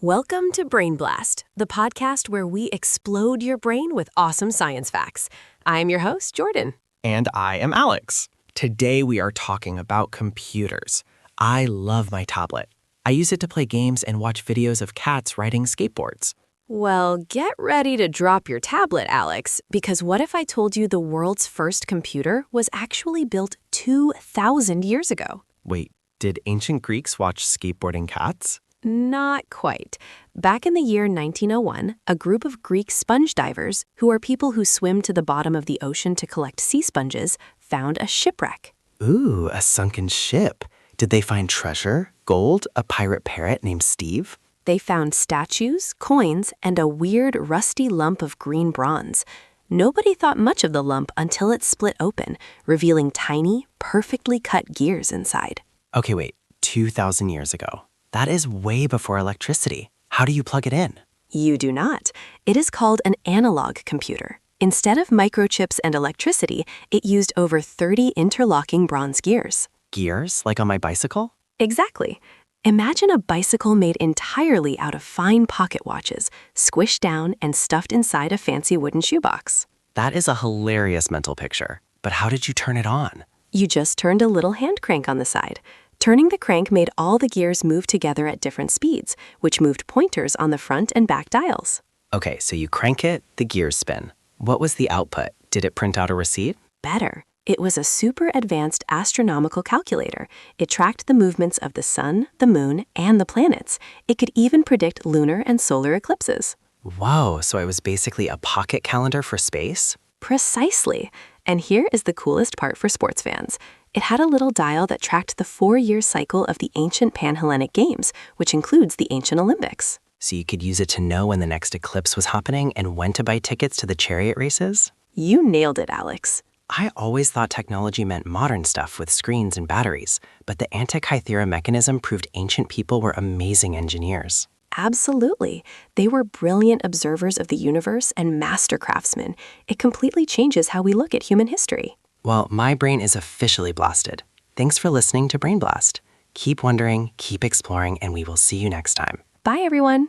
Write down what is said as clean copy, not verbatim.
Welcome to BrainBlast, the podcast where we explode your brain with awesome science facts. I'm your host, Jordan. And I am Alex. Today we are talking about computers. I love my tablet. I use it to play games and watch videos of cats riding skateboards. Well, get ready to drop your tablet, Alex, because what if I told you the world's first computer was actually built 2,000 years ago? Wait, did ancient Greeks watch skateboarding cats? Not quite. Back in the year 1901, a group of Greek sponge divers, who are people who swim to the bottom of the ocean to collect sea sponges, found a shipwreck. Ooh, a sunken ship. Did they find treasure, gold, a pirate parrot named Steve? They found statues, coins, and a weird, rusty lump of green bronze. Nobody thought much of the lump until it split open, revealing tiny, perfectly cut gears inside. Okay, wait, 2,000 years ago. That is way before electricity. How do you plug it in? You do not. It is called an analog computer. Instead of microchips and electricity, it used over 30 interlocking bronze gears. Gears, like on my bicycle? Exactly. Imagine a bicycle made entirely out of fine pocket watches, squished down and stuffed inside a fancy wooden shoebox. That is a hilarious mental picture. But how did you turn it on? You just turned a little hand crank on the side. Turning the crank made all the gears move together at different speeds, which moved pointers on the front and back dials. Okay, so you crank it, the gears spin. What was the output? Did it print out a receipt? Better. It was a super advanced astronomical calculator. It tracked the movements of the sun, the moon, and the planets. It could even predict lunar and solar eclipses. Whoa, so it was basically a pocket calendar for space? Precisely. And here is the coolest part for sports fans. It had a little dial that tracked the 4-year cycle of the ancient Pan-Hellenic Games, which includes the ancient Olympics. So you could use it to know when the next eclipse was happening and when to buy tickets to the chariot races? You nailed it, Alex. I always thought technology meant modern stuff with screens and batteries, but the Antikythera Mechanism proved ancient people were amazing engineers. Absolutely. They were brilliant observers of the universe and master craftsmen. It completely changes how we look at human history. Well, my brain is officially blasted. Thanks for listening to BrainBlast. Keep wondering, keep exploring, and we will see you next time. Bye, everyone.